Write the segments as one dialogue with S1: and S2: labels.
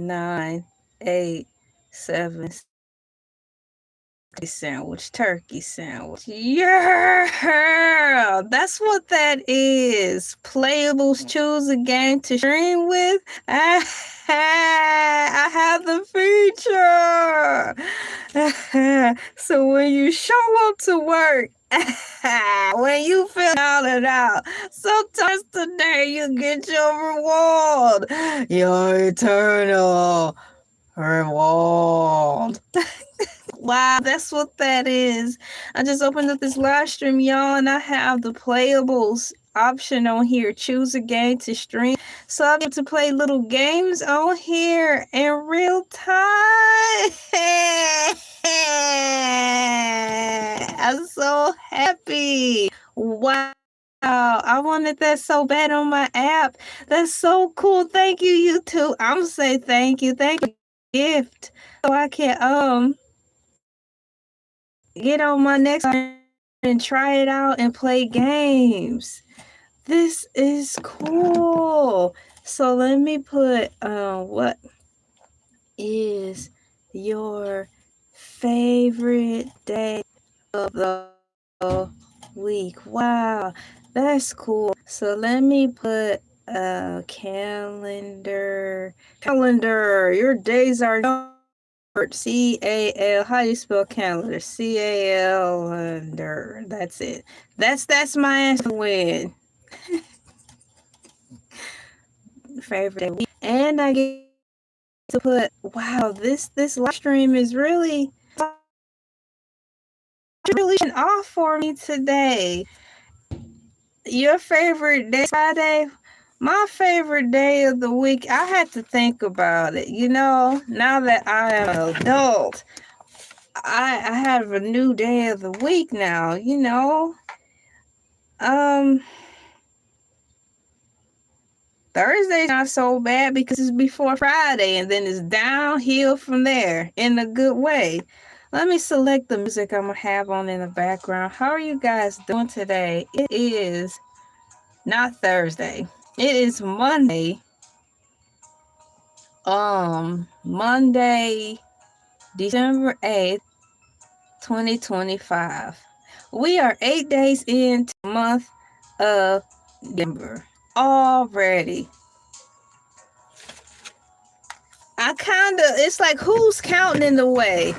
S1: 9, 8, 7, turkey sandwich. Yeah, that's what that is. Playables choose a game to stream with. I have the feature. So when you show up to work, when you feel out and out, sometimes today you get your reward. Your eternal reward. Wow, that's what that is. I just opened up this live stream, y'all, and I have the playables option on here. Choose a game to stream. So I'll be able to play little games on here in real time. I'm so happy. Wow. I wanted that so bad on my app. That's so cool. Thank you, YouTube. I'm gonna say thank you. Thank you for the gift. So I can get on my next and try it out and play games. This is cool. So let me put what is your favorite day of the week? Wow, that's cool. So let me put calendar. Your days are C-A-L. How do you spell calendar? C-A-L-endar. That's it. That's my answer to win. Favorite day. And I get to put, wow, this live stream is really off for me today. Your favorite day, Friday? My favorite day of the week, I had to think about it. You know, now that I am an adult, I have a new day of the week now, you know. Thursday's not so bad because it's before Friday, and then it's downhill from there in a good way. Let me select the music I'm gonna have on in the background. How are you guys doing today? It is not Thursday. It is Monday. Monday, December 8th, 2025. We are 8 days into the month of December already. It's like, who's counting in the way?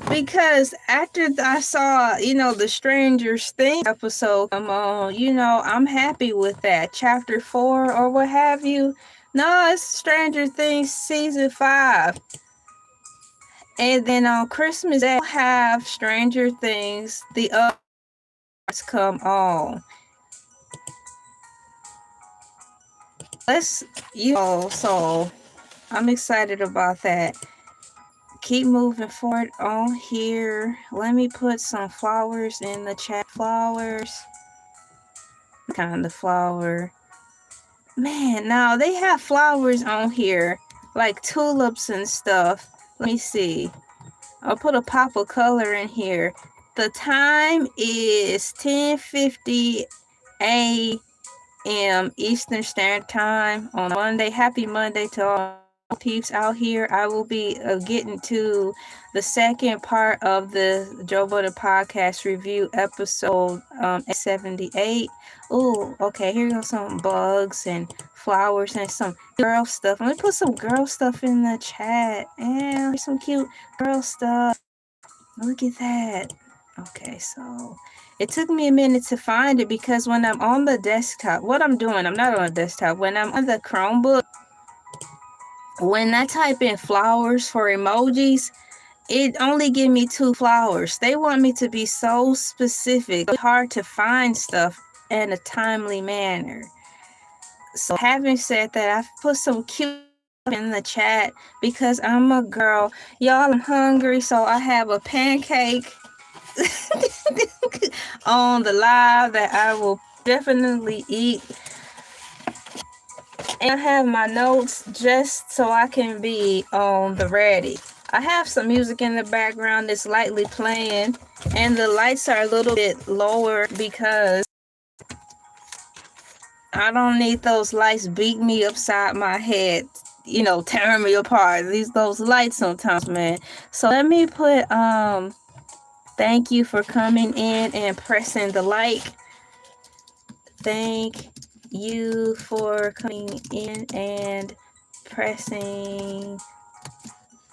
S1: Because after I saw, the Stranger Things episode come on, I'm happy with that. Chapter 4 or what have you. No, it's Stranger Things season 5. And then on Christmas Day, we'll have Stranger Things, the others come on. So I'm excited about that. Keep moving forward on here. Let me put some flowers in the chat. Flowers. Kind of flower. Man, now they have flowers on here, like tulips and stuff. Let me see. I'll put a pop of color in here. The time is 10:50 a.m. Eastern Standard Time on Monday. Happy Monday to all peeps out here. I will be getting to the second part of the Joe Budden podcast review episode 78. Oh, okay, here goes some bugs and flowers and some girl stuff. Let me put some girl stuff in the chat. And there's some cute girl stuff. Look at that. Okay, so it took me a minute to find it because when I'm on the desktop, what I'm doing, I'm not on a desktop. When I'm on the Chromebook, when I type in flowers for emojis, it only gives me 2 flowers. They want me to be so specific. It's hard to find stuff in a timely manner. So having said that, I've put some cute in the chat because I'm a girl. Y'all, I'm hungry, so I have a pancake on the live that I will definitely eat. And I have my notes just so I can be on the ready. I have some music in the background that's lightly playing, and the lights are a little bit lower because I don't need those lights beat me upside my head tearing me apart. Those lights sometimes, man. So let me put thank you for coming in and pressing the like. Thank you for coming in and pressing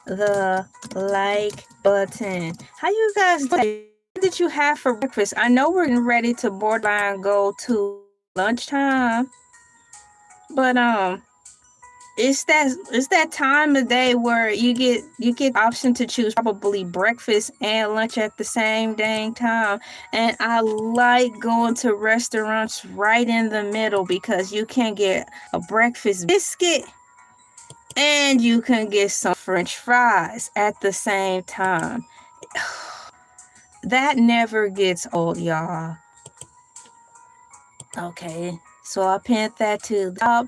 S1: the like button. How you guys doing? What did you have for breakfast? I know we're getting ready to borderline go to lunchtime, but it's that time of day where you get the option to choose probably breakfast and lunch at the same dang time. And I like going to restaurants right in the middle because you can get a breakfast biscuit and you can get some french fries at the same time. That never gets old, y'all. Okay, so I pinned that to the top.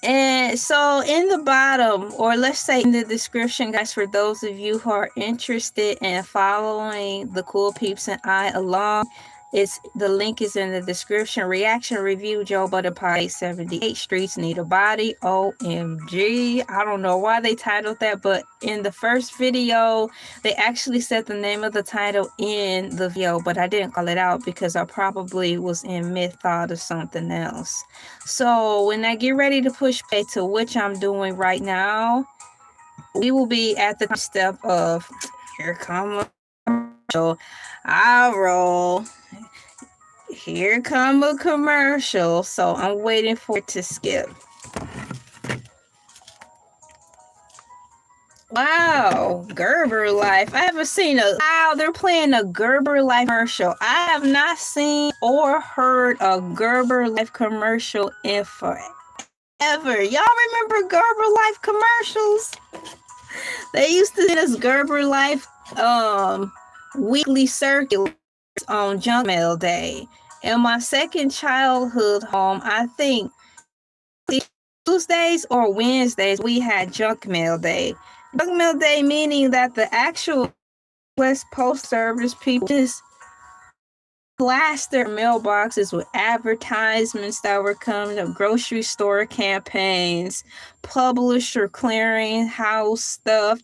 S1: And so in the bottom, or let's say in the description, guys, for those of you who are interested in following the Cool Peeps and I along, the link is in the description. Reaction review Joe Budden Pie 78 Streets Need a Body. OMG. I don't know why they titled that, but in the first video, they actually said the name of the title in the video, but I didn't call it out because I probably was in mid-thought or something else. So when I get ready to push play, to which I'm doing right now, we will be at the step of here come a commercial. I roll. Here come a commercial. So I'm waiting for it to skip. Wow, Gerber Life. I haven't seen they're playing a Gerber Life commercial. I have not seen or heard a Gerber Life commercial in forever. Y'all remember Gerber Life commercials? They used to send us Gerber Life weekly circulars on Junk Mail Day. In my second childhood home, I think Tuesdays or Wednesdays, we had Junk Mail Day. Junk Mail Day meaning that the actual West Post Service people just blast their mailboxes with advertisements that were coming up, grocery store campaigns, publisher clearinghouse stuff,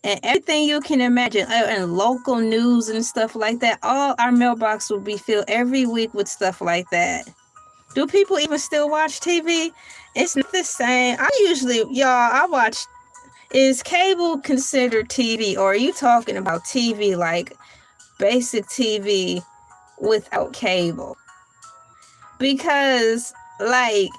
S1: and everything you can imagine, and local news and stuff like that. All our mailbox will be filled every week with stuff like that. Do people even still watch TV? It's not the same. I watch. Is cable considered TV, or are you talking about TV like basic TV without cable? Because like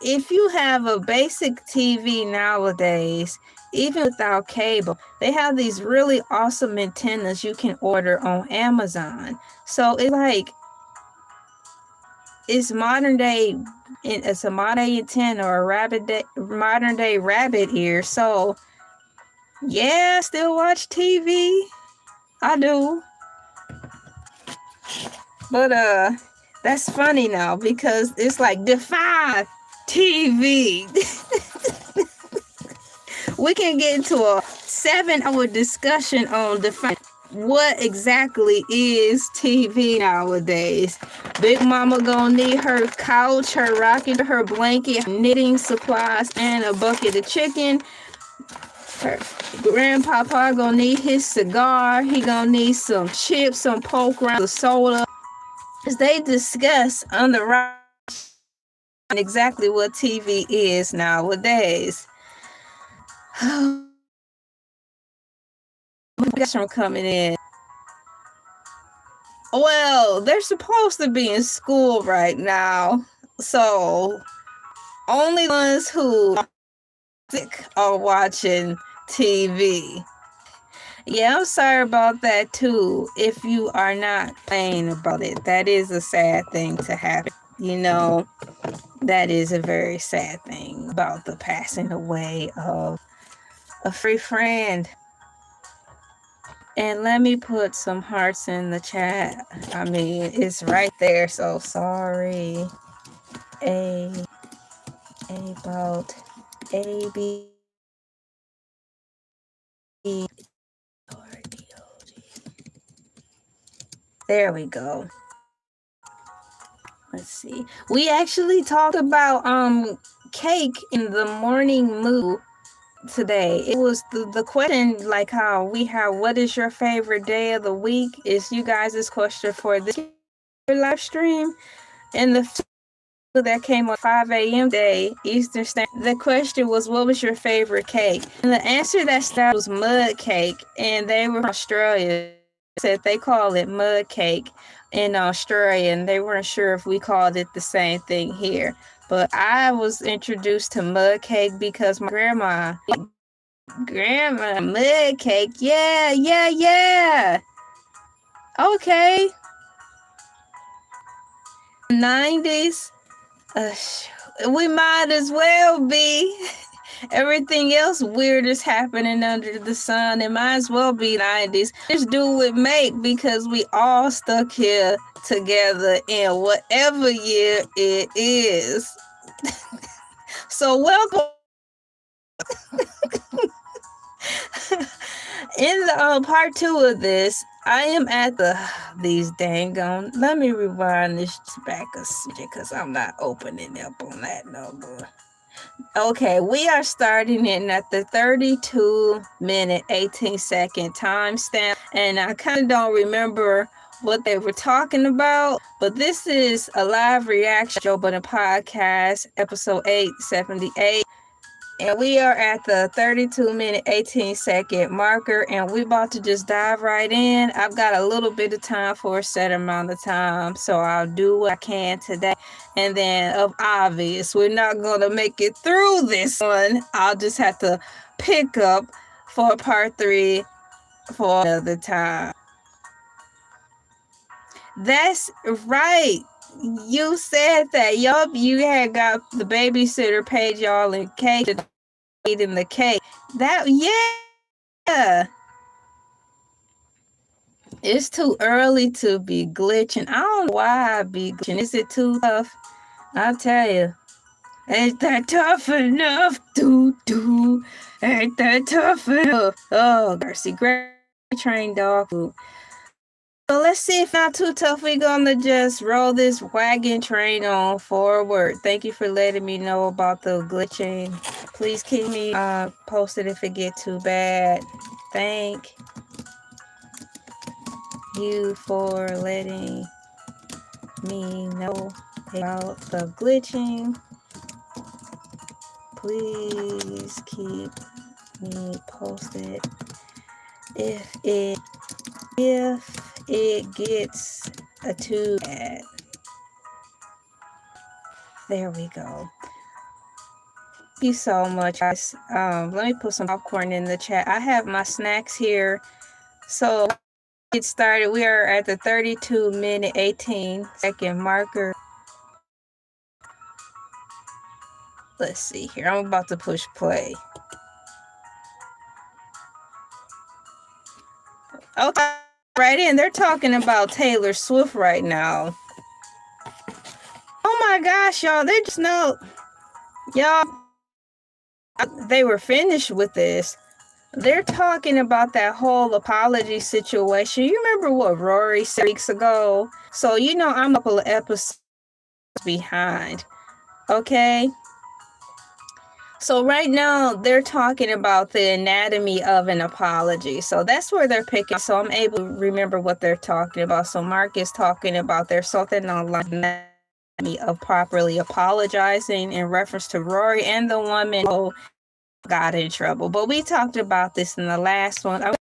S1: if you have a basic TV nowadays, even without cable, they have these really awesome antennas you can order on Amazon. So it's modern day. It's a modern day antenna or modern day rabbit ear. So yeah, still watch TV. I do. But that's funny now because it's like define TV. We can get into a 7-hour discussion on define what exactly is TV nowadays. Big Mama gonna need her couch, her rocking, her blanket, knitting supplies, and a bucket of chicken. Her grandpapa gonna need his cigar. He gonna need some chips, some poke rounds, a soda. As they discuss on the right exactly what TV is nowadays. From coming in. Well, they're supposed to be in school right now, so only ones who are watching TV. Yeah, I'm sorry about that too. If you are not playing about it, that is a sad thing to happen. That is a very sad thing about the passing away of a free friend. And let me put some hearts in the chat. I mean, it's right there, so sorry. About AB. There we go. Let's see. We actually talked about cake in the morning mood today. It was the question, like how we have, what is your favorite day of the week, is you guys' question for this live stream. And the that came on 5 a.m. day Eastern Standard. The question was, what was your favorite cake? And the answer that started was mud cake, and they were from Australia. Said they call it mud cake in Australia, and they weren't sure if we called it the same thing here. But I was introduced to mud cake because my grandma mud cake. Yeah. Okay. 90s. We might as well be. Everything else weird is happening under the sun. It might as well be 90s. Just do what make, because we all stuck here together in whatever year it is. So welcome. In the part 2 of this, I am at these dang on. Let me rewind this back a second, because I'm not opening up on that number. Okay, we are starting in at the 32-minute, 18-second timestamp, and I kind of don't remember what they were talking about, but this is a live reaction Joe Budden podcast, episode 878. And we are at the 32-minute, 18-second marker, and we're about to just dive right in. I've got a little bit of time for a set amount of time, so I'll do what I can today. And then, of obvious, we're not going to make it through this one. I'll just have to pick up for part 3 for another time. That's right. You said that. Yup, you had got the babysitter paid y'all in cake, eating the cake. That, yeah. It's too early to be glitching. I don't know why I be glitching. Is it too tough? I'll tell you. Ain't that tough enough? Ain't that tough enough? Oh, mercy. Great trained dog food. So let's see if not too tough. We're gonna just roll this wagon train on forward. Thank you for letting me know about the glitching. Please keep me posted if it get too bad. Thank you for letting me know about the glitching. Please keep me posted if it gets too bad. There we go. Thank you so much, guys. Let me put some popcorn in the chat. I have my snacks here. So get started. We are at the 32-minute, 18-second marker. Let's see here. I'm about to push play. Okay, right in. They're talking about Taylor Swift right now. Oh my gosh, y'all. They just know. Y'all, they were finished with this. They're talking about that whole apology situation. You remember what Rory said weeks ago? So, you know, I'm a couple of episodes behind. Okay? So right now, they're talking about the anatomy of an apology. So that's where they're picking. So I'm able to remember what they're talking about. So Mark is talking about there's something online of properly apologizing in reference to Rory and the woman who got in trouble. But we talked about this in the last one. I'm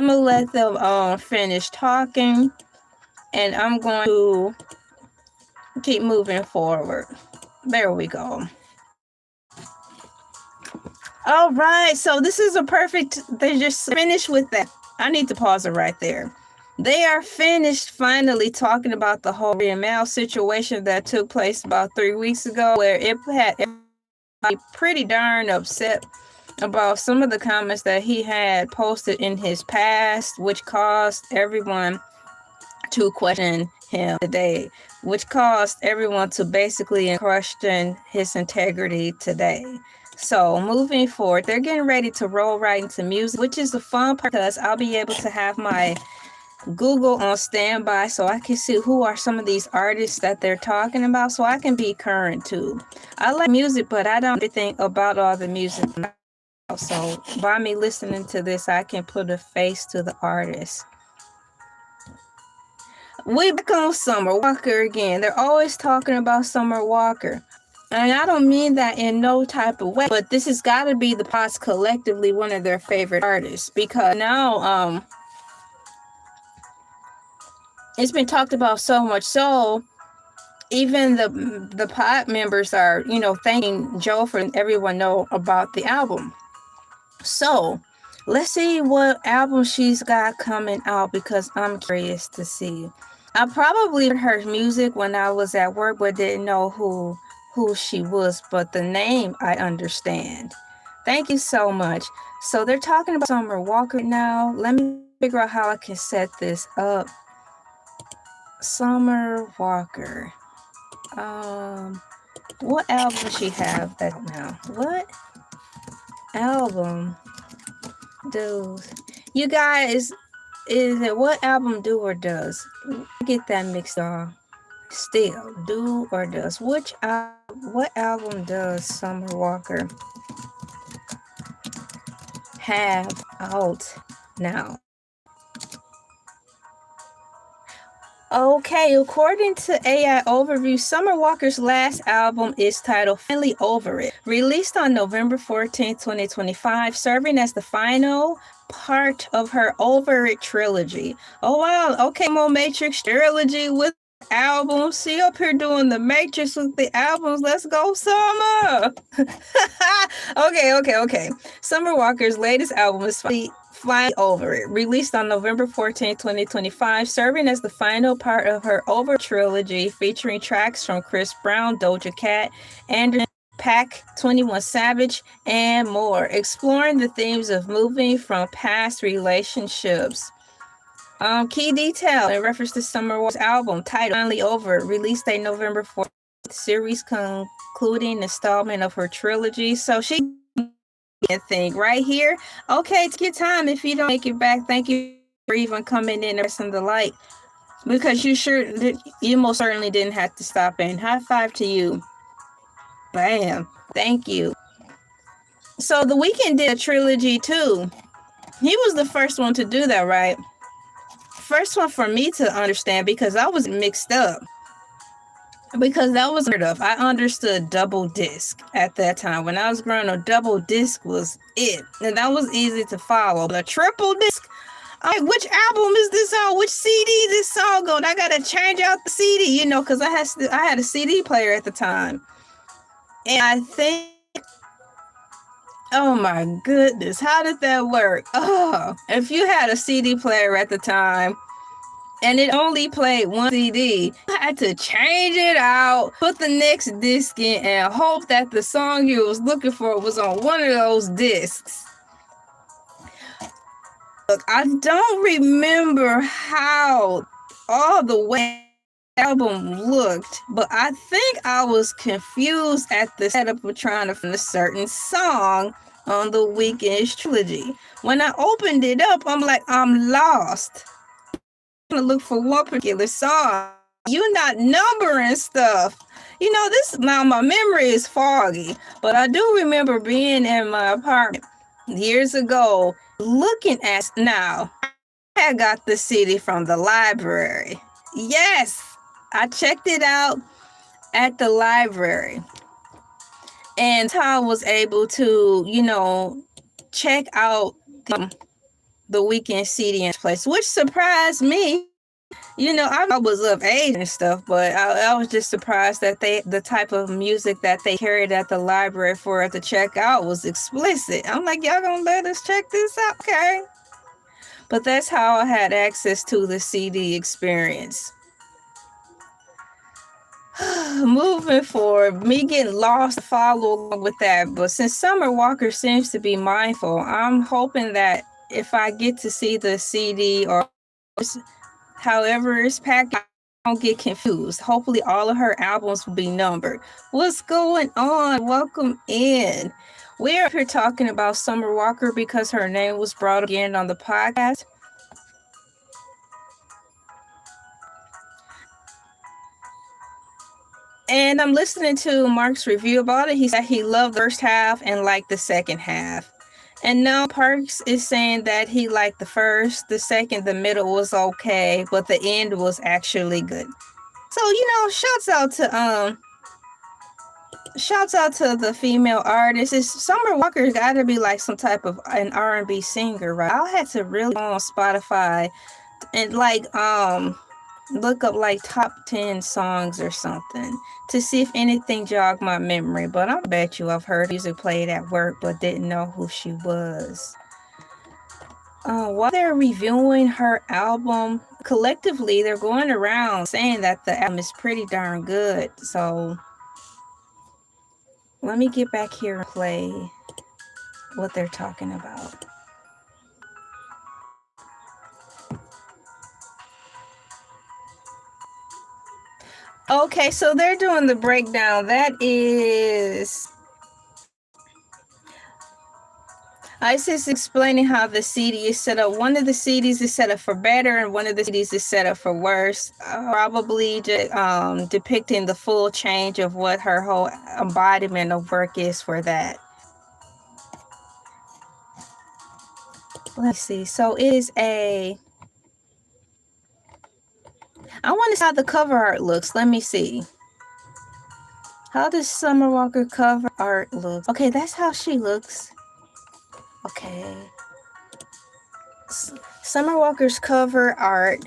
S1: gonna let them finish talking, and I'm going to keep moving forward. There we go. All right, so this is a perfect, they just finished with that. I need to pause it right there. They are finished finally talking about the whole Mel situation that took place about 3 weeks ago, where it had everybody pretty darn upset about some of the comments that he had posted in his past, which caused everyone to question him today, which caused everyone to basically question his integrity today. So moving forward, they're getting ready to roll right into music, which is the fun part because I'll be able to have my Google on standby so I can see who are some of these artists that they're talking about so I can be current too. I like music, but I don't think about all the music. So by me listening to this, I can put a face to the artist. We back on Summer Walker again. They're always talking about Summer Walker. And I don't mean that in no type of way, but this has got to be the Pots collectively one of their favorite artists, because now it's been talked about so much so even the Pot members are, you know, thanking Joe for letting everyone know about the album. So let's see what album she's got coming out, because I'm curious to see. I probably heard her music when I was at work, but didn't know who she was, but the name I understand. Thank you so much. So they're talking about Summer Walker now. Let me figure out how I can set this up. Summer Walker. What album does she have that now? What album does you guys, is it what album do or does? Get that mixed up. Still, do or does? What album does Summer Walker have out now? Okay, according to AI Overview, Summer Walker's last album is titled Finally Over It, released on November 14, 2025, serving as the final part of her Over It trilogy. Oh wow, okay, more Matrix trilogy with albums. She up here doing the Matrix with the albums. Let's go, Summer! Okay. Summer Walker's latest album is Fly Over It, released on November 14, 2025, serving as the final part of her Over trilogy, featuring tracks from Chris Brown, Doja Cat, Anderson .Paak, 21 Savage, and more, exploring the themes of moving from past relationships. Key detail in reference to Summer Walker's album titled Finally Over It, released date November 4th, series concluding installment of her trilogy. So she thing right here. Okay, take your time. If you don't make it back, thank you for even coming in and pressing the like, because you most certainly didn't have to stop in. High five to you. Bam. Thank you. So The Weeknd did a trilogy too. He was the first one to do that, right? First one for me to understand, because I was mixed up. Because that was heard of. I understood double disc at that time. When I was growing up, double disc was it. And that was easy to follow. The triple disc, I'm like, which album is this on? Which CD this song on? I gotta change out the CD, you know, because I had a CD player at the time. And I think, oh my goodness, how did that work? Oh, if you had a CD player at the time, and it only played one CD, I had to change it out, put the next disc in, and hope that the song you was looking for was on one of those discs. Look, I don't remember how all the way the album looked, but I think I was confused at the setup of trying to find a certain song on the Weeknd's trilogy. When I opened it up, I'm like, I'm lost. To look for one particular song. You're not numbering stuff. You know, now my memory is foggy, but I do remember being in my apartment years ago looking at, now I had got the CD from the library. Yes, I checked it out at the library, and I was able to, you know, check out the Weeknd CD in place, which surprised me. You know, I was of age and stuff, but I was just surprised that the type of music that they carried at the library for us to check out was explicit. I'm like, y'all gonna let us check this out? Okay. But that's how I had access to the CD experience. Moving forward, me getting lost to follow along with that. But since Summer Walker seems to be mindful, I'm hoping that if I get to see the CD or however it's packed, I don't get confused. Hopefully all of her albums will be numbered. What's going on? Welcome in. We're here talking about Summer Walker because her name was brought again on the podcast. And I'm listening to Mark's review about it. He said he loved the first half and liked the second half. And now Parks is saying that he liked the first, the second, the middle was okay, but the end was actually good. So, shouts out to the female artist. Summer Walker's got to be like some type of an R&B singer, right? I'll have to really go on Spotify and look up like top 10 songs or something to see if anything jogged my memory. But I bet you I've heard music played at work but didn't know who she was. While they're reviewing her album, collectively they're going around saying that the album is pretty darn good. So let me get back here and play what they're talking about. Okay, so they're doing the breakdown. That is Isis explaining how the CD is set up. One of the CDs is set up for better and one of the CDs is set up for worse. Probably depicting the full change of what her whole embodiment of work is for that. Let's see. So it is I want to see how the cover art looks. Let me see. How does Summer Walker cover art look? Okay, that's how she looks. Okay. Summer Walker's cover art.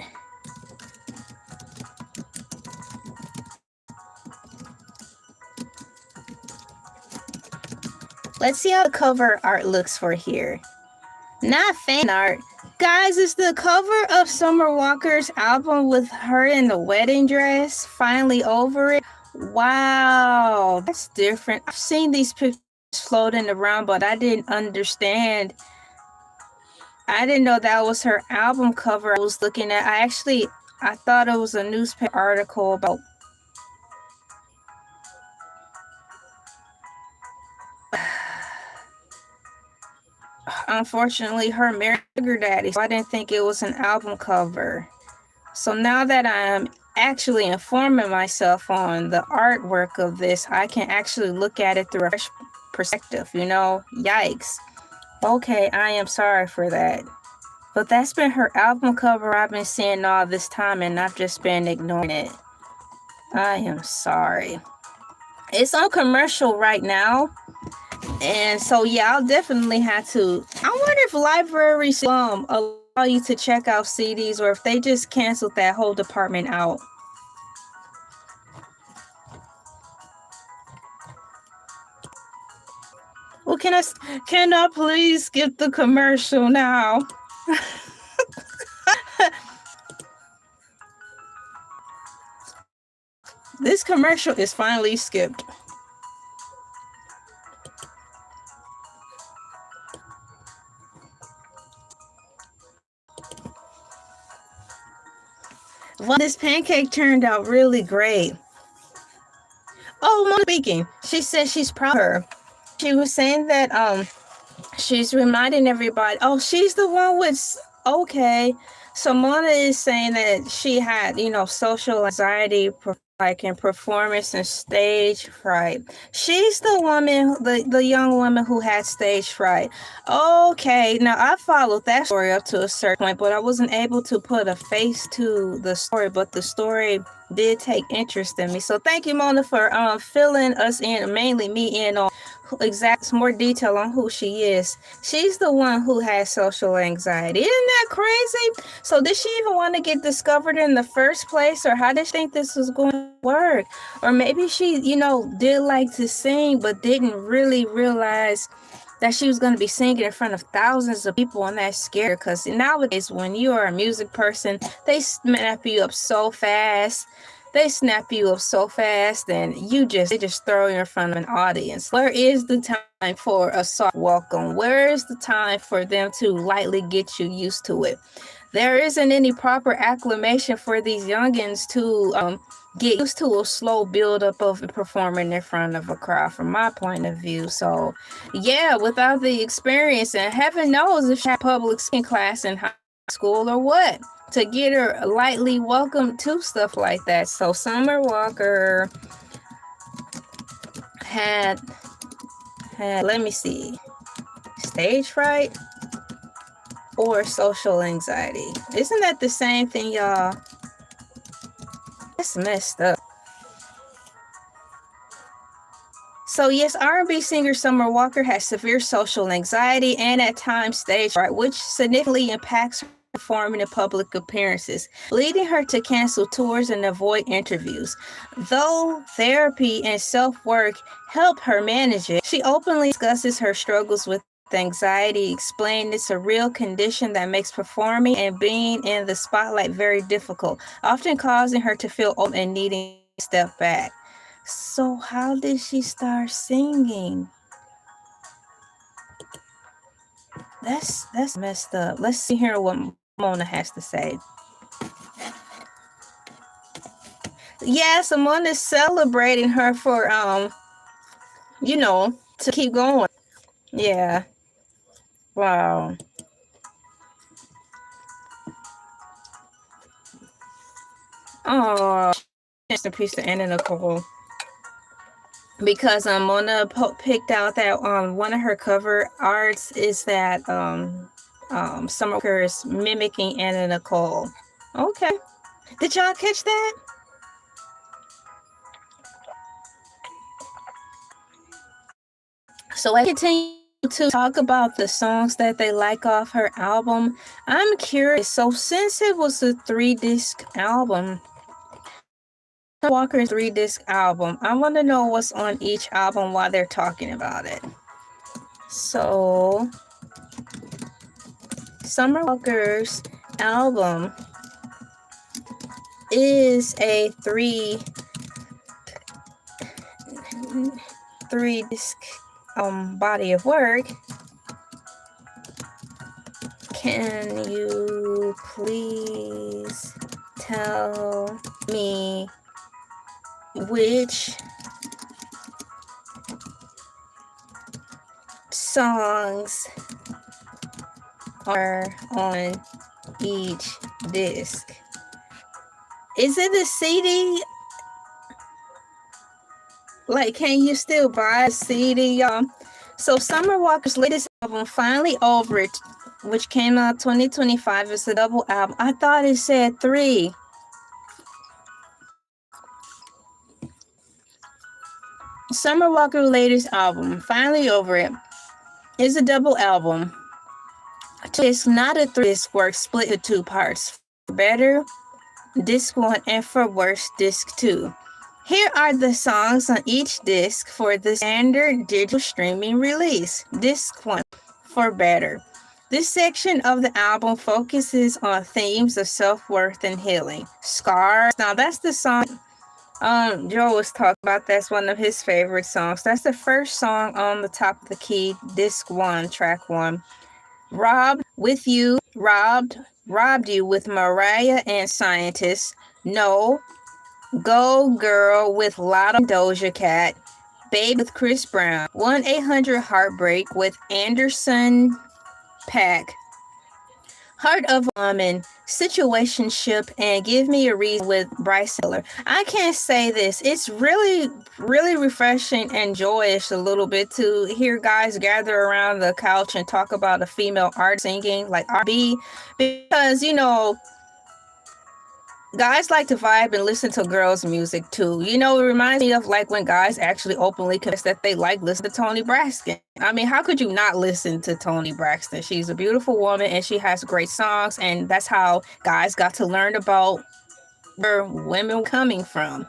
S1: Let's see how the cover art looks for here. Not fan art. Guys, it's the cover of Summer Walker's album with her in the wedding dress, finally over it. Wow, that's different. I've seen these pictures floating around, but I didn't understand. I didn't know that was her album cover I was looking at. I thought it was a newspaper article about unfortunately her married sugar daddy, so I didn't think it was an album cover. So now that I'm actually informing myself on the artwork of this, I can actually look at it through a fresh perspective, yikes. Okay, I am sorry for that. But that's been her album cover I've been seeing all this time and I've just been ignoring it. I am sorry. It's on commercial right now. And so, yeah, I'll definitely have to. I wonder if libraries allow you to check out CDs or if they just canceled that whole department out. Well, can I please skip the commercial now? This commercial is finally skipped. Well, this pancake turned out really great. Oh, Mona speaking. She said she's proud of her. She was saying that she's reminding everybody. Oh, she's the one with. Okay, so Mona is saying that she had social anxiety, like in performance and stage fright. She's the woman, the young woman who had stage fright. Okay, now I followed that story up to a certain point, but I wasn't able to put a face to the story, but the story did take interest in me. So thank you, Mona, for filling us in, mainly me in, on more detail on who she is. She's the one who has social anxiety. Isn't that crazy? So did she even want to get discovered in the first place, or how did she think this was going to work? Or maybe she did like to sing but didn't really realize that she was going to be singing in front of thousands of people, and that's scary because nowadays when you are a music person, they snap you up so fast. They snap you up so fast and they just throw you in front of an audience. Where is the time for a soft welcome? Where is the time for them to lightly get you used to it? There isn't any proper acclimation for these youngins to get used to a slow buildup of performing in front of a crowd, from my point of view. So, yeah, without the experience, and heaven knows if she had public speaking class in high school or what, to get her lightly welcomed to stuff like that. So Summer Walker, had let me see, stage fright or social anxiety. Isn't that the same thing, y'all? That's messed up. So yes, R&B singer Summer Walker has severe social anxiety and at times stage fright, which significantly impacts her performing in public appearances, leading her to cancel tours and avoid interviews. Though therapy and self-work help her manage it, she openly discusses her struggles with anxiety, explaining it's a real condition that makes performing and being in the spotlight very difficult, often causing her to feel old and needing to step back. So how did she start singing? That's messed up. Let's see here what Mona has to say. Yes, Mona's celebrating her for to keep going. Yeah. Wow. Oh, just a piece of Anna Nicole. Because Mona picked out that one of her cover arts is that Summer Walker is mimicking Anna Nicole. Okay. Did y'all catch that? So I continue to talk about the songs that they like off her album. I'm curious. So since it was a 3-disc album, Walker's 3-disc album, I want to know what's on each album while they're talking about it. So Summer Walker's album is a 3-disc body of work. Can you please tell me which songs are on each disc? Is it a CD? Like, can you still buy a CD, y'all? So Summer Walker's latest album, Finally Over It, which came out 2025, is a double album. I thought it said 3. Summer Walker's latest album, Finally Over It, is a double album. It's not a 3-disc work split into 2 parts. For better, disc 1, and for worse, disc 2. Here are the songs on each disc for the standard digital streaming release. Disc 1, For Better. This section of the album focuses on themes of self-worth and healing. Scars. Now that's the song Joe was talking about. That's one of his favorite songs. That's the first song on the top of the key, disc 1, track 1. Robbed you with Mariah and Scientist. No. Go Girl with Lotto and Doja Cat. Babe with Chris Brown. 1-800-Heartbreak with Anderson .Paak. Heart of a Woman, Situationship, and Give Me a Reason with Bryce Miller. I can't say this. It's really, really refreshing and joyous a little bit to hear guys gather around the couch and talk about a female artist singing like R&B, because, guys like to vibe and listen to girls' music too. It reminds me of like when guys actually openly confess that they like listening to Toni Braxton. I mean, how could you not listen to Toni Braxton? She's a beautiful woman and she has great songs, and that's how guys got to learn about where women coming from.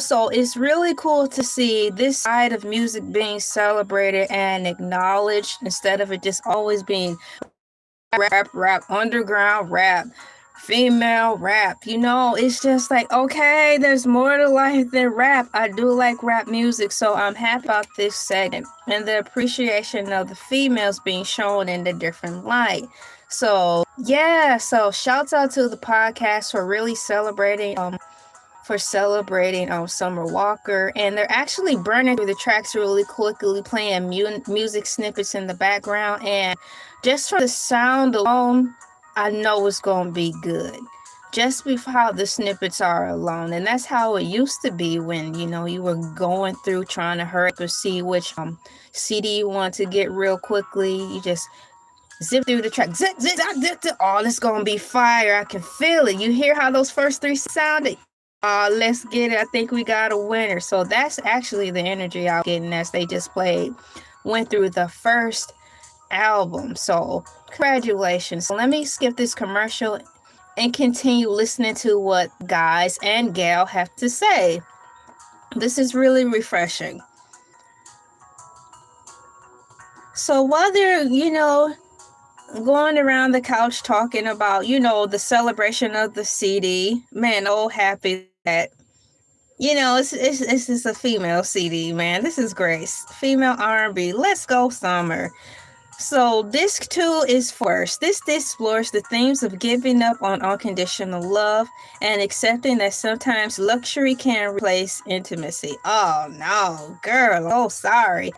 S1: So it's really cool to see this side of music being celebrated and acknowledged instead of it just always being rap, underground rap, female rap. It's just like, okay, there's more to life than rap. I do like rap music, so I'm happy about this segment and the appreciation of the females being shown in a different light. So yeah, so shouts out to the podcast for really celebrating Summer Walker, and they're actually burning through the tracks really quickly, playing music snippets in the background, and just from the sound alone, I know it's gonna be good. just before how the snippets are alone. And that's how it used to be when, you know, you were going through trying to hurry up and see which CD you want to get real quickly. You just zip through the track. Zip, zip, zip, zip, zip. Oh, it's going to be fire. I can feel it. You hear how those first three sounded? Let's get it. I think we got a winner. So that's actually the energy I was getting as they just went through the first album. So congratulations. So let me skip this commercial and continue listening to what guys and gal have to say. This is really refreshing. So while they're, you know, going around the couch talking about, you know, the celebration of the CD, man, oh happy that, you know, it's just a female CD, man. This is great. Female R&B. Let's go, Summer. So disc 2 is first. This explores the themes of giving up on unconditional love and accepting that sometimes luxury can replace intimacy. Oh no, girl. Oh, sorry.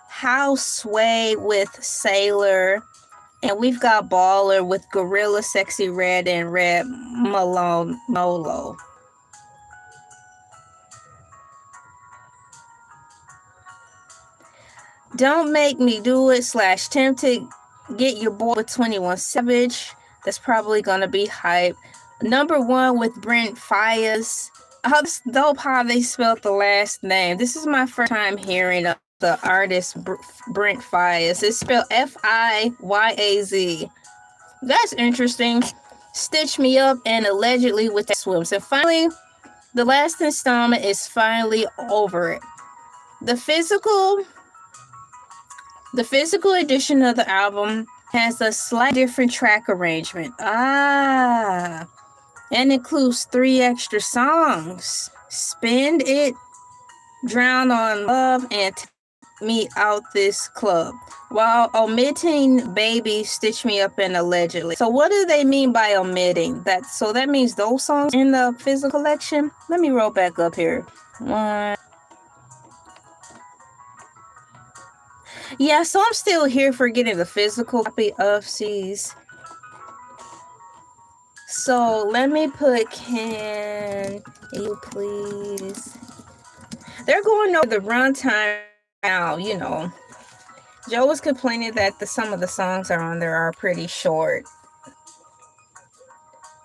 S1: House Sway with Sailor. And we've got Baller with Gorilla Sexy Red and Red Malone Molo. Don't Make Me Do It / Tempted. Get Your Boy with 21 Savage. That's probably gonna be hype. Number 1 with Brent Faiyaz. Oh, it's dope how they spelled the last name. This is my first time hearing of the artist Brent Faiyaz. It's spelled F-I-Y-A-Z. That's interesting. Stitch Me Up and Allegedly with the Swims. And finally, the last installment is Finally Over It. The physical edition of the album has a slightly different track arrangement. And includes 3 extra songs. Spend It, Drown on Love, and Take Me Out This Club, while omitting Baby, Stitch Me Up, and Allegedly. So what do they mean by omitting that? So that means those songs in the physical collection. Let me roll back up here. Yeah, so I'm still here for getting the physical copy of C's. So let me put, can you please? They're going over the runtime now, you know. Joe was complaining that some of the songs on there are pretty short.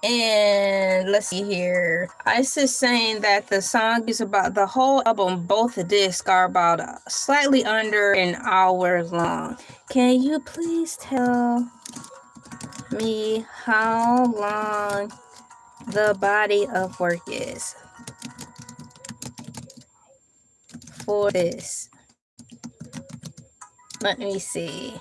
S1: And let's see here. Ice is saying that the song is about the whole album, both the discs are about slightly under an hour long. Can you please tell me how long the body of work is for this? Let me see.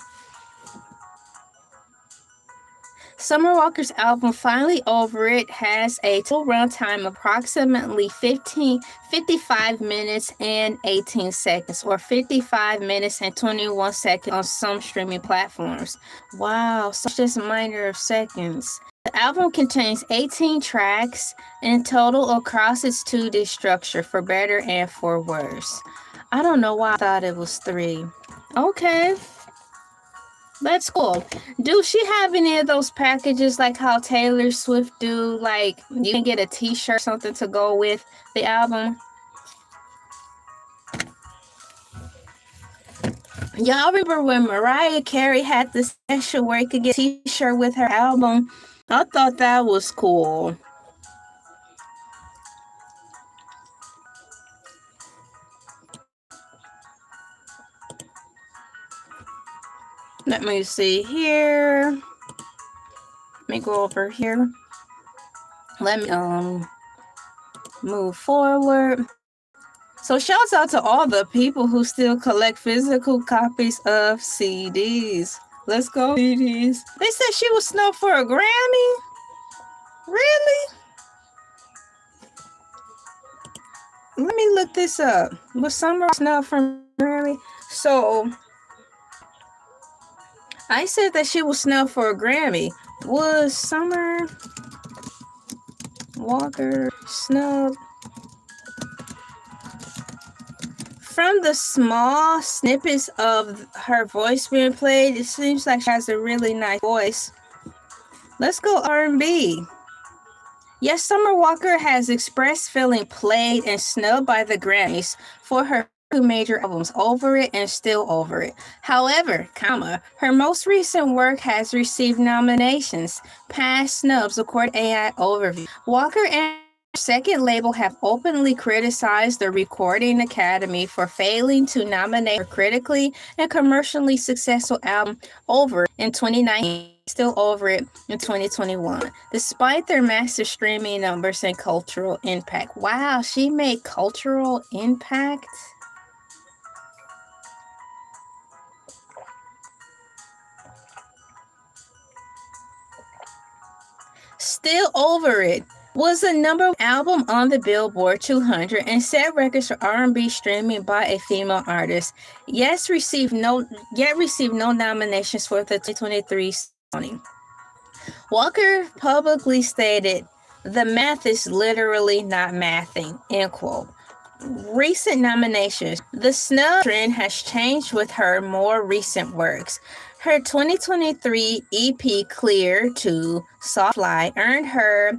S1: Summer Walker's album Finally Over It has a total runtime of approximately 55 minutes and 18 seconds, or 55 minutes and 21 seconds on some streaming platforms. Wow, so just a minor of seconds. The album contains 18 tracks in total across its 2-disc structure, for better and for worse. I don't know why I thought it was 3. Okay. That's cool. Do she have any of those packages like how Taylor Swift do? Like you can get a t-shirt, something to go with the album. Y'all remember when Mariah Carey had this special where you could get a t-shirt with her album? I thought that was cool. Let me see here. Let me go over here. Let me move forward. So shouts out to all the people who still collect physical copies of CDs. Let's go, CDs. They said she was snubbed for a Grammy? Really? Let me look this up. Was Summer snubbed for a Grammy? So I said that she was snubbed for a Grammy. Was Summer Walker snubbed? From the small snippets of her voice being played, it seems like she has a really nice voice. Let's go R&B. Yes, Summer Walker has expressed feeling played and snubbed by the Grammys for her two major albums, Over It and Still Over It. However, her most recent work has received nominations, past snubs, according to AI Overview. Walker and her second label have openly criticized the Recording Academy for failing to nominate her critically and commercially successful album Over It in 2019. Still Over It in 2021, despite their massive streaming numbers and cultural impact. Wow, she made cultural impact? Still Over It was the number one album on the Billboard 200 and set records for R&B streaming by a female artist. Yet received no nominations for the 2023 Sony. Walker publicly stated, "The math is literally not mathing," end quote. Recent nominations. The snub trend has changed with her more recent works. Her 2023 EP Clear to Softfly earned her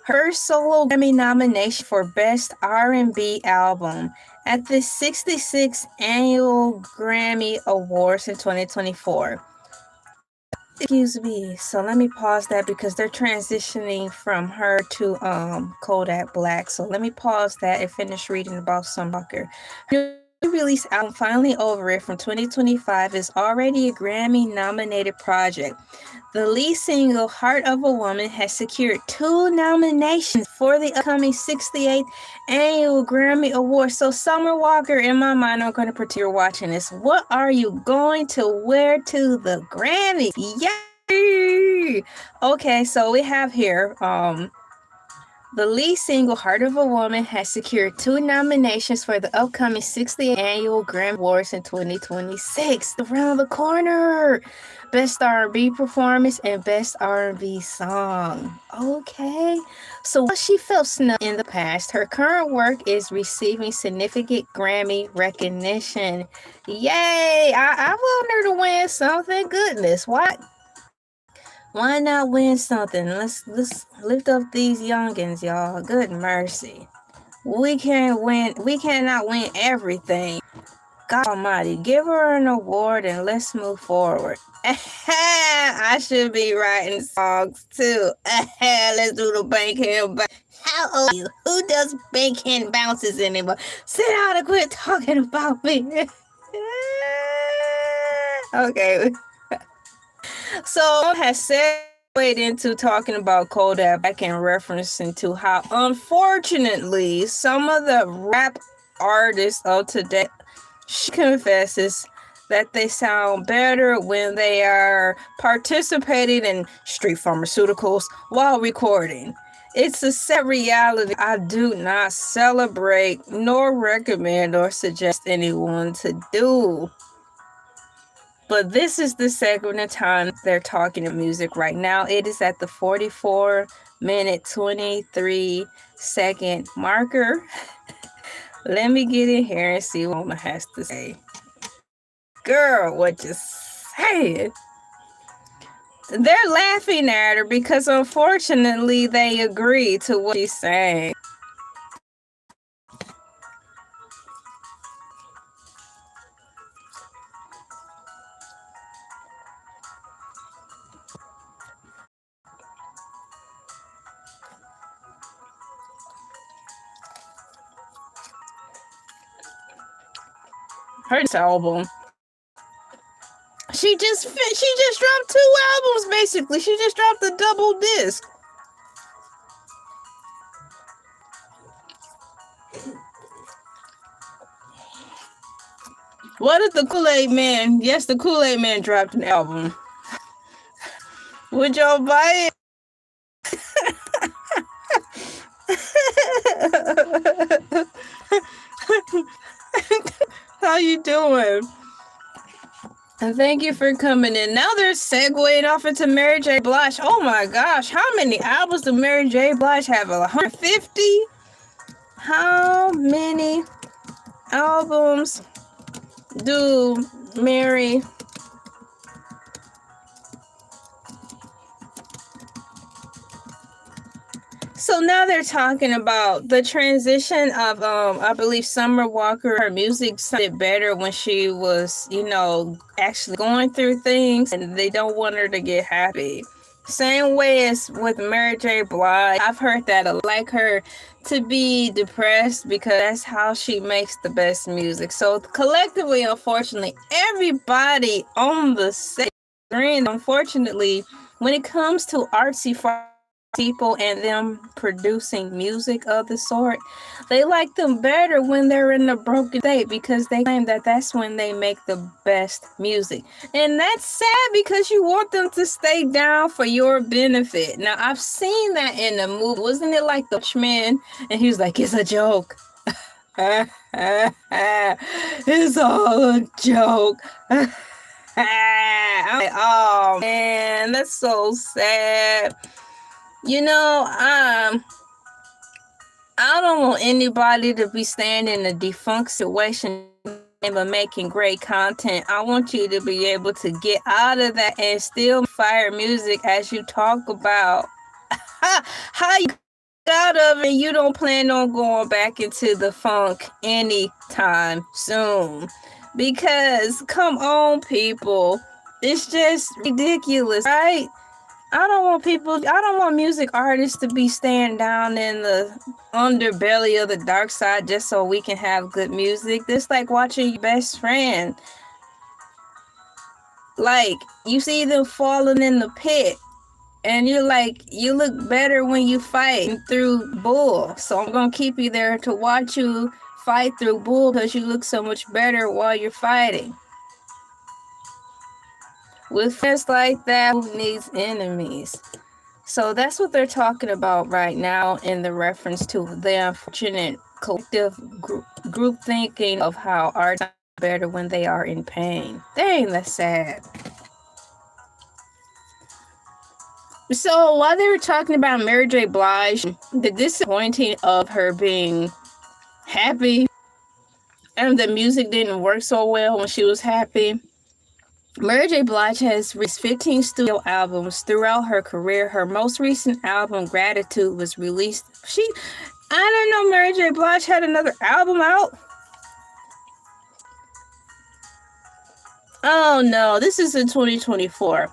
S1: first solo Grammy nomination for Best R&B Album at the 66th Annual Grammy Awards in 2024. Excuse me, so let me pause that because they're transitioning from her to Kodak Black. So let me pause that and finish reading about Summer Walker. New release album Finally Over It from 2025 is already a Grammy nominated project. The lead single, Heart of a Woman, has secured 2 nominations for the upcoming 68th Annual Grammy Awards. So Summer Walker, in my mind, I'm going to pretend you're watching this. What are you going to wear to the Grammy? Yay! Okay, so we have here, the lead single, Heart of a Woman, has secured 2 nominations for the upcoming 60th Annual Grammy Awards in 2026. Around the corner! Best R&B Performance and Best R&B Song. Okay. So while she felt snubbed in the past, her current work is receiving significant Grammy recognition. Yay! I want her to win something. Goodness, what? Why not win something? Let's lift up these youngins, y'all. Good mercy. We can't win. We cannot win everything. God Almighty, give her an award and let's move forward. I should be writing songs too. Let's do the bankhand bounce. How old are you? Who does bankhand bounces anymore? Sit down and quit talking about me. Okay. So has segued into talking about Kodak Black and referencing to how unfortunately some of the rap artists of today, she confesses that they sound better when they are participating in street pharmaceuticals while recording. It's a sad reality I do not celebrate nor recommend or suggest anyone to do. But this is the segment of time they're talking of music right now. It is at the 44-minute, 23-second marker. Let me get in here and see what Mama has to say. Girl, what you saying? They're laughing at her because unfortunately they agree to what she's saying. Her album. She just dropped 2 albums basically. She just dropped a double disc. What if the Kool-Aid Man? Yes, the Kool-Aid Man dropped an album. Would y'all buy it? How you doing? And thank you for coming in. Now they're segueing off into Mary J. Blige. Oh my gosh, how many albums do Mary J. Blige have? 150? How many albums do Mary So now they're talking about the transition of I believe Summer Walker. Her music sounded better when she was, actually going through things, and they don't want her to get happy. Same way as with Mary J. Blige. I've heard that I like her to be depressed because that's how she makes the best music. So collectively, unfortunately, everybody on the set, unfortunately, when it comes to artsy people and them producing music of the sort, they like them better when they're in a broken state because they claim that that's when they make the best music. And that's sad because you want them to stay down for your benefit. Now, I've seen that in the movie. Wasn't it like the Watchmen? And he was like, it's a joke. It's all a joke. I'm like, oh man, that's so sad. I don't want anybody to be staying in a defunct situation but making great content. I want you to be able to get out of that and still fire music as you talk about how you got out of it. You don't plan on going back into the funk anytime soon. Because, come on, people. It's just ridiculous, right? I don't want music artists to be staying down in the underbelly of the dark side just so we can have good music. It's like watching your best friend. Like, you see them falling in the pit, and you're like, you look better when you fight through bull. So I'm going to keep you there to watch you fight through bull because you look so much better while you're fighting. With friends like that, who needs enemies? So that's what they're talking about right now in the reference to the unfortunate collective group thinking of how art is better when they are in pain. Dang, that's sad. So while they were talking about Mary J. Blige, the disappointing of her being happy and the music didn't work so well when she was happy, Mary J. Blige has released 15 studio albums throughout her career. Her most recent album, Gratitude, was released. I didn't know Mary J. Blige had another album out. Oh no, this is in 2024.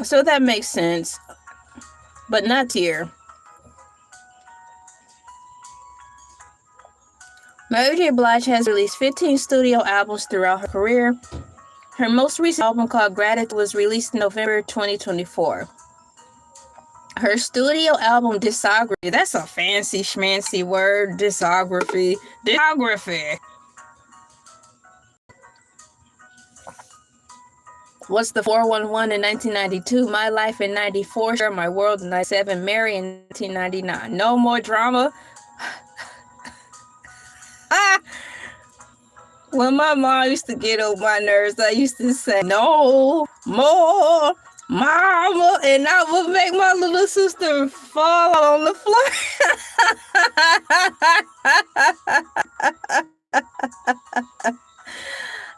S1: So that makes sense. But not here. Mary J. Blige has released 15 studio albums throughout her career. Her most recent album, called Gratitude, was released in November 2024. Her studio album, Discography, that's a fancy schmancy word, discography. What's the 411 in 1992, My Life in 94, Share My World in 97, Mary in 1999. No More Drama. When my mom used to get on my nerves, I used to say, no more mama, and I would make my little sister fall on the floor.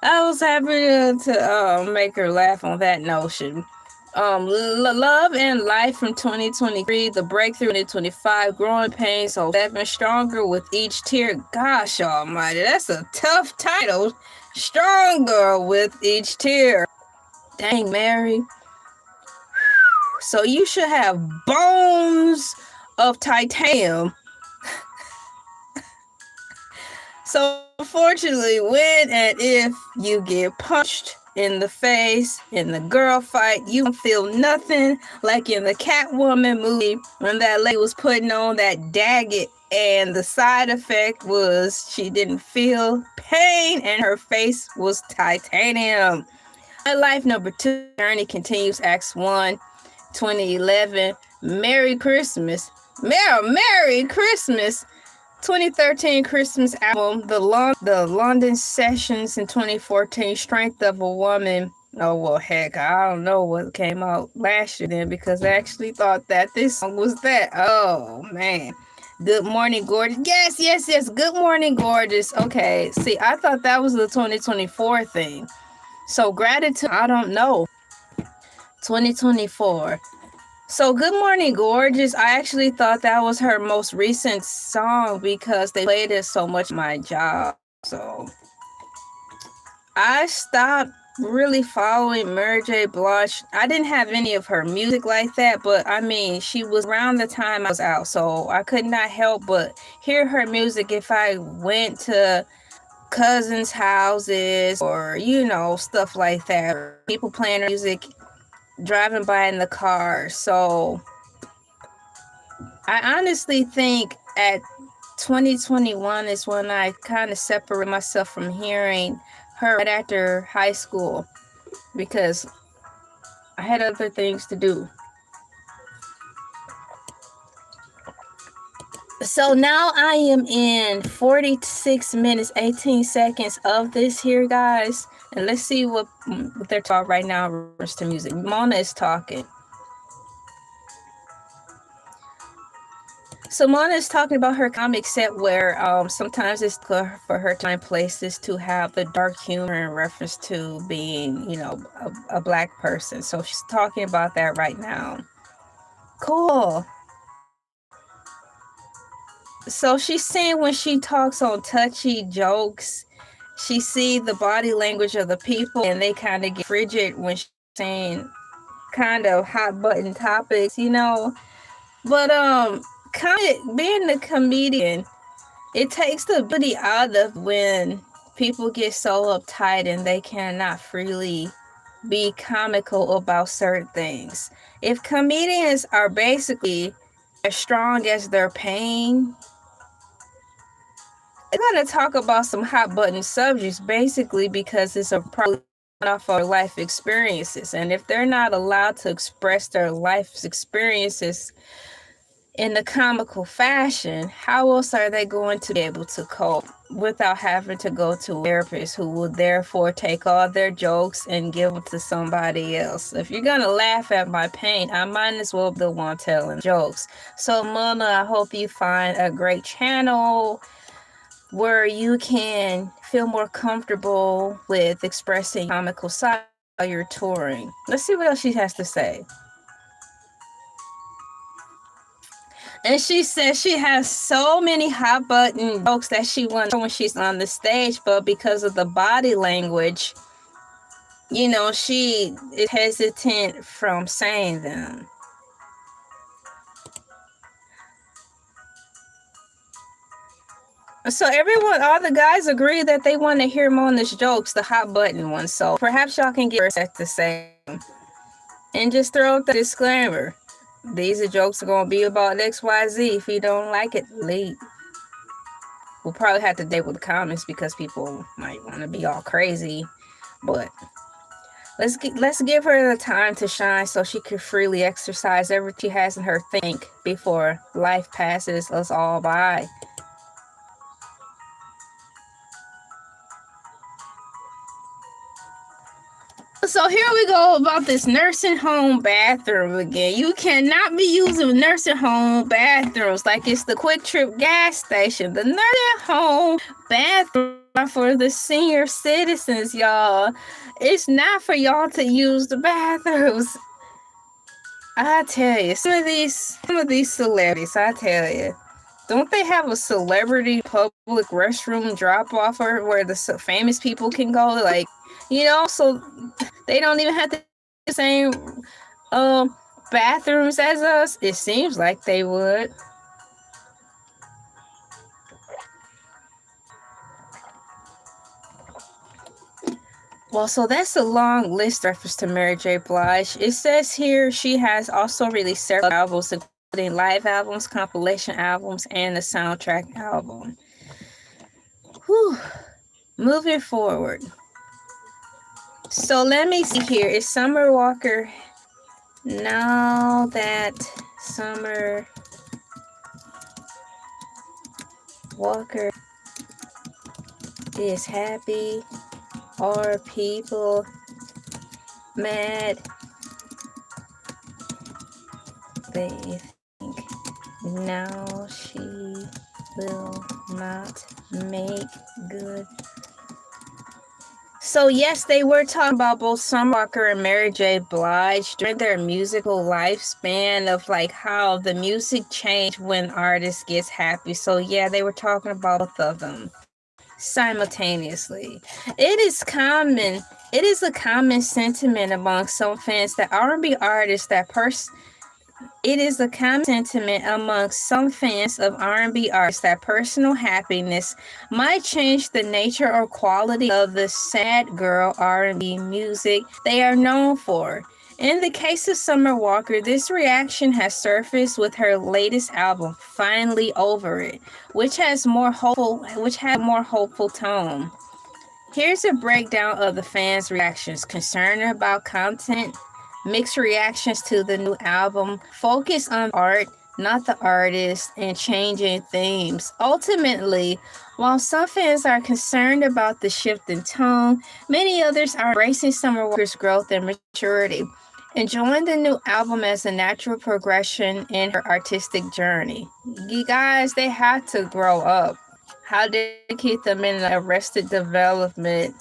S1: I was happy to make her laugh on that notion. Love and Life from 2023, The Breakthrough 2025, Growing Pains, so 7, Stronger with Each Tear. Gosh almighty, that's a tough title. Stronger with Each Tear. Dang, Mary. So you should have bones of titanium. So unfortunately, when and if you get punched in the face in the girl fight, you don't feel nothing, like in the Catwoman movie when that lady was putting on that Daggett and the side effect was she didn't feel pain and her face was titanium. My Life number 2, Journey Continues, Acts 1, 2011. Merry Christmas. Merry Christmas. 2013 Christmas album, the London Sessions in 2014, Strength of a Woman. Oh, well, heck, I don't know what came out last year then because I actually thought that this song was that. Oh, man. Good Morning, Gorgeous. Yes. Good Morning, Gorgeous. Okay, see, I thought that was the 2024 thing. So, Gratitude, I don't know. 2024. So, Good Morning Gorgeous, I actually thought that was her most recent song because they played it so much at my job. So, I stopped really following Mary J. Blige. I didn't have any of her music like that, but I mean, she was around the time I was out, so I could not help but hear her music if I went to cousins' houses or, stuff like that. Or people playing her music driving by in the car. So I honestly think at 2021 is when I kind of separate myself from hearing her right after high school because I had other things to do. So now I am in 46 minutes, 18 seconds of this here, guys. And let's see what they're talking right now in regards to music. Mona is talking. So Mona is talking about her comic set where sometimes it's for her time places to have the dark humor in reference to being, a black person. So she's talking about that right now. Cool. So she's saying when she talks on touchy jokes, she see the body language of the people and they kind of get frigid when she's saying kind of hot button topics, But being a comedian, it takes the ability out of when people get so uptight and they cannot freely be comical about certain things. If comedians are basically as strong as their pain, they're going to talk about some hot button subjects basically because it's a product off of life experiences. And if they're not allowed to express their life experiences in a comical fashion, how else are they going to be able to cope without having to go to a therapist who will therefore take all their jokes and give them to somebody else? If you're going to laugh at my pain, I might as well be the one telling jokes. So, Mona, I hope you find a great channel where you can feel more comfortable with expressing comical side while you're touring. Let's see what else she has to say. And she says she has so many hot button jokes that she wants when she's on the stage, but because of the body language, she is hesitant from saying them. So all the guys agree that they want to hear Mona's jokes, the hot button ones. So perhaps y'all can get her to say and just throw out the disclaimer. These are jokes are going to be about XYZ. If you don't like it, leave. We'll probably have to deal with the comments because people might want to be all crazy. But let's give her the time to shine so she can freely exercise everything she has in her think before life passes us all by. So here we go about this nursing home bathroom again. You cannot be using nursing home bathrooms like it's the Quick Trip gas station. The nursing home bathroom are for the senior citizens, y'all. It's not for y'all to use the bathrooms. I tell you, some of these celebrities, I tell you, don't they have a celebrity public restroom drop off where the famous people can go? Like, so they don't even have the same bathrooms as us. It seems like they would. Well, so that's a long list reference to Mary J. Blige. It says here she has also released several albums, including live albums, compilation albums, and a soundtrack album. Whew. Moving forward. So let me see here. Is Summer Walker... Now that Summer Walker is happy, are people mad? They think now she will not make good. So yes, they were talking about both Summer Walker and Mary J. Blige during their musical lifespan of like how the music changed when artists gets happy. So yeah, they were talking about both of them simultaneously. It is a common sentiment among some fans that R&B artists it is a common sentiment among some fans of R&B artists that personal happiness might change the nature or quality of the sad girl R&B music they are known for. In the case of Summer Walker, this reaction has surfaced with her latest album, Finally Over It, which has a more hopeful tone. Here's a breakdown of the fans' reactions: concern about content, mixed reactions to the new album, focus on art, not the artist, and changing themes. Ultimately, while some fans are concerned about the shift in tone, many others are embracing Summer Walker's growth and maturity, enjoying the new album as a natural progression in her artistic journey. You guys, they had to grow up. How did they keep them in an arrested development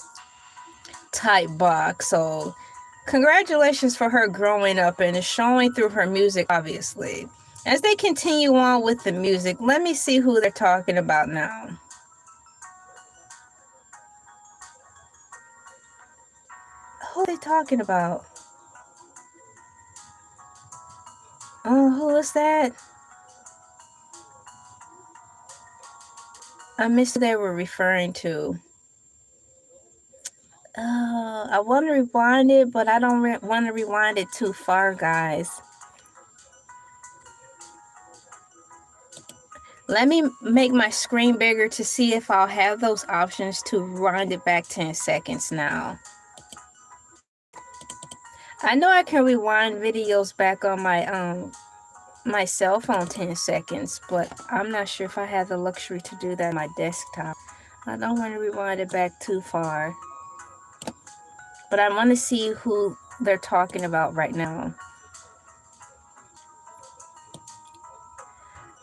S1: type box? So congratulations for her growing up, and it's showing through her music, obviously. As they continue on with the music, let me see who they're talking about now. Who are they talking about? Oh, who is that? I missed who they were referring to. I want to rewind it, but I don't want to rewind it too far, guys. Let me make my screen bigger to see if I'll have those options to rewind it back 10 seconds now. I know I can rewind videos back on my cell phone 10 seconds, but I'm not sure if I have the luxury to do that on my desktop. I don't want to rewind it back too far, but I want to see who they're talking about right now.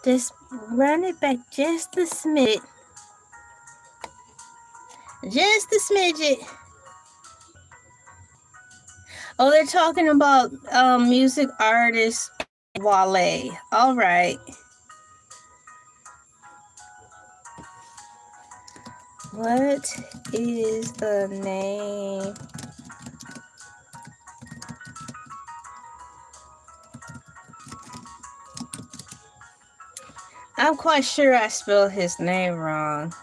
S1: Just run it back just a smidget. Just a smidget. Oh, they're talking about music artist Wale. All right. What is the name? I'm quite sure I spelled his name wrong.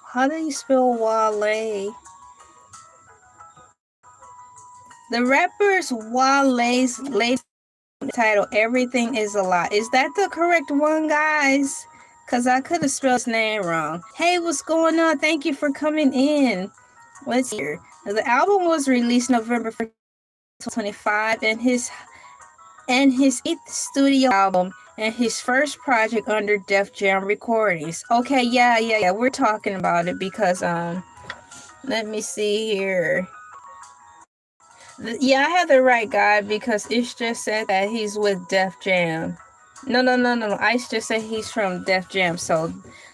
S1: How do you spell Wale? The rapper's Wale's latest title, Everything Is a Lie. Is that the correct one, guys? Because I could have spelled his name wrong. Hey, what's going on? Thank you for coming in. Let's hear. The album was released November 1st, 2025, and his 8th studio album and his first project under Def Jam Recordings. Okay, yeah. We're talking about it because let me see here. Yeah, I have the right guy because Ish just said that he's with Def Jam. No. Ice just said he's from Def Jam. So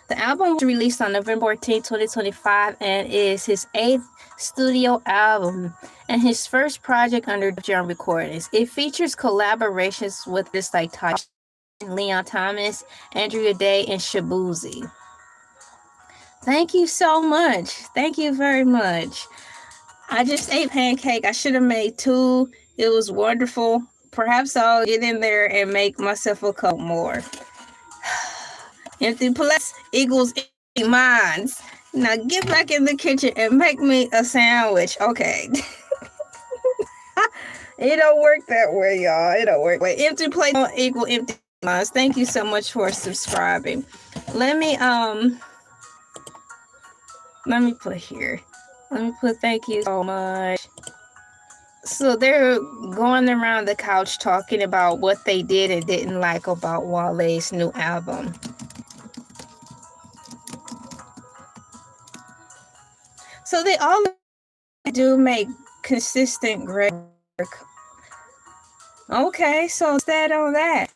S1: the album was released on November 14, 2025 and is his 8th studio album and his first project under Def Jam Recordings. It features collaborations with this like Leon Thomas, Andrea Day, and Shabuzi. Thank you so much. Thank you very much. I just ate pancake. I should have made 2. It was wonderful. Perhaps I'll get in there and make myself a couple more. Empty plates equals empty minds. Now get back in the kitchen and make me a sandwich. Okay. It don't work that way, y'all. It don't work. Wait, empty plates don't equal empty minds. Thank you so much for subscribing. Let me put here. Let me put thank you so much. So they're going around the couch talking about what they did and didn't like about Wale's new album. So they all do make consistent great work. Okay, so instead on that.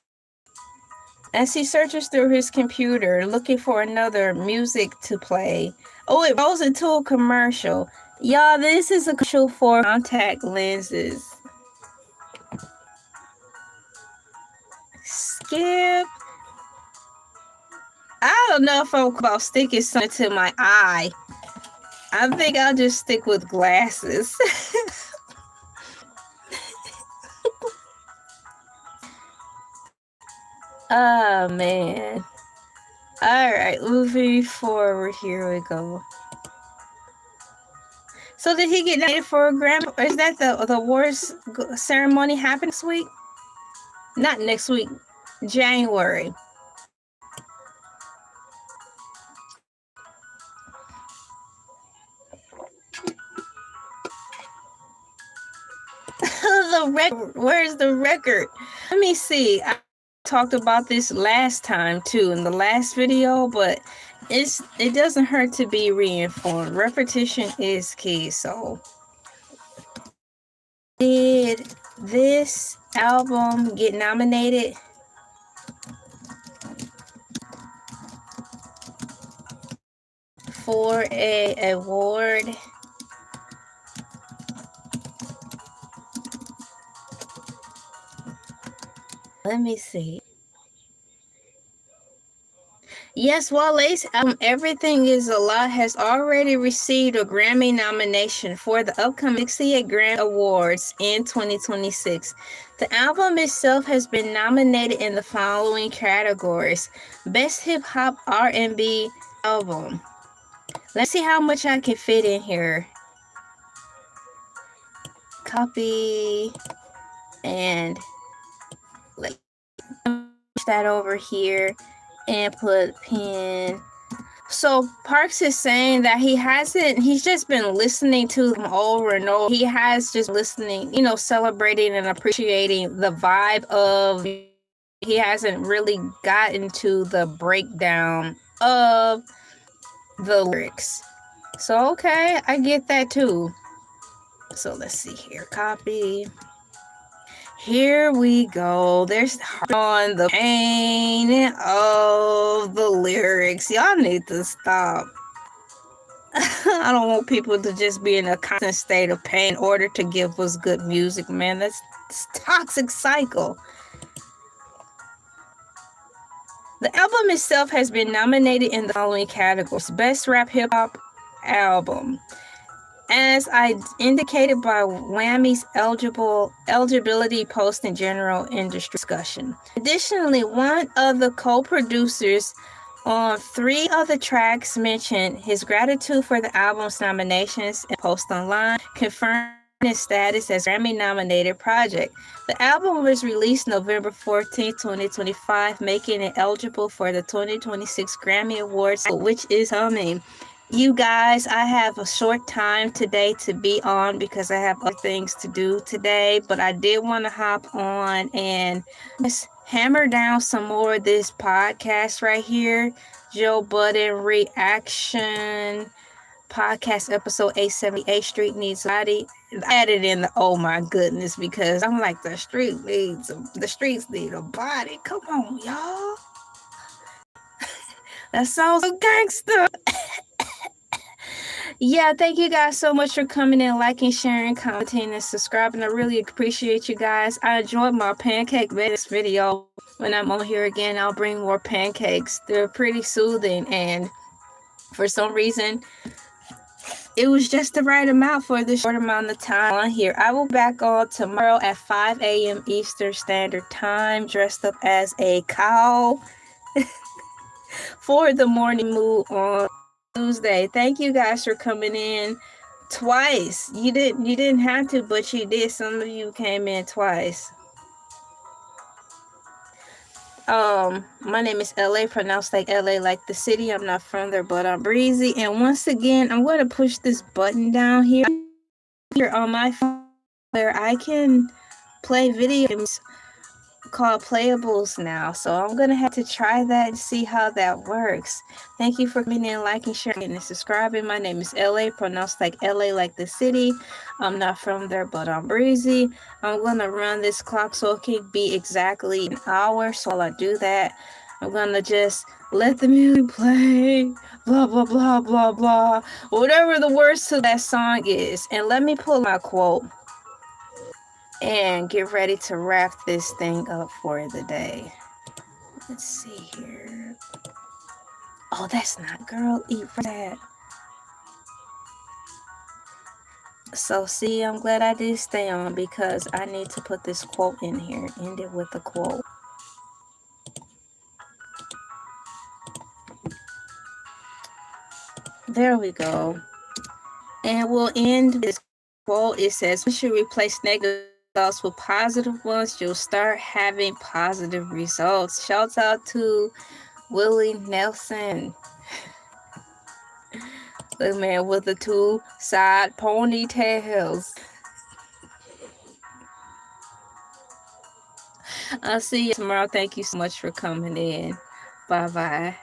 S1: As he searches through his computer looking for another music to play, oh, it rolls into a commercial. Y'all, this is a commercial for contact lenses. Skip. I don't know if I'm about sticking something to my eye. I think I'll just stick with glasses. Oh, man. Alright, moving forward. Here we go. So did he get nominated for a Grammy? Or is that the awards ceremony happening next week? Not next week. January. The record. Where's the record? Let me see. I talked about this last time too in the last video, but it doesn't hurt to be reinformed. Repetition is key. So did this album get nominated for an award? Let me see. Yes, Wale's album Everything Is a Lot has already received a Grammy nomination for the upcoming 68 Grammy Awards in 2026. The album itself has been nominated in the following categories: Best Hip Hop R&B Album. Let's see how much I can fit in here. Copy and like that over here and put pin. So Parks is saying that he's just been listening to them over and over. He has just listening, celebrating and appreciating the vibe of, he hasn't really gotten to the breakdown of the lyrics. So, okay, I get that too. So let's see here, copy. Here we go. There's on the pain of the lyrics. Y'all need to stop. I don't want people to just be in a constant state of pain in order to give us good music, man. That's a toxic cycle. The album itself has been nominated in the following categories: Best Rap Hip Hop Album, as I indicated by Whammy's eligibility post in general industry discussion. Additionally, one of the co-producers on 3 of the tracks mentioned his gratitude for the album's nominations and post online, confirmed his status as Grammy-nominated project. The album was released November 14, 2025, making it eligible for the 2026 Grammy Awards, which is coming. You guys, I have a short time today to be on because I have other things to do today, but I did want to hop on and just hammer down some more of this podcast right here. Joe Budden Reaction Podcast episode 878, Street Needs a Body. I added in the oh my goodness because I'm like, the streets need a body. Come on, y'all. That sounds so gangster. Yeah, thank you guys so much for coming in, liking, sharing, commenting, and subscribing. I really appreciate you guys. I enjoyed my pancake video. When I'm on here again, I'll bring more pancakes. They're pretty soothing, and for some reason, it was just the right amount for this short amount of time on here. I will be back on tomorrow at 5 a.m. Eastern Standard Time, dressed up as a cow for the morning mood on Tuesday. Thank you guys for coming in twice. You didn't have to, but you did. Some of you came in twice. My name is Elay, pronounced like LA, like the city. I'm not from there, but I'm breezy. And once again, I'm going to push this button down here on my phone where I can play video games called playables now. So I'm going to have to try that and see how that works. Thank you for coming in, liking, sharing, and subscribing. My name is Elay, pronounced like LA, like the city. I'm not from there, but I'm breezy. I'm going to run this clock so it can be exactly an hour. So while I do that, I'm gonna just let the music play, blah, blah, blah, blah, blah. Whatever the words to that song is. And let me pull my quote and get ready to wrap this thing up for the day. Let's see here. Oh, that's not girl. Eat that. So see, I'm glad I did stay on because I need to put this quote in here. End it with a quote. There we go. And we'll end this quote. It says, once you replace negative thoughts with positive ones, you'll start having positive results. Shout out to Willie Nelson, the man with the 2 side ponytails. I'll see you tomorrow. Thank you so much for coming in. Bye-bye.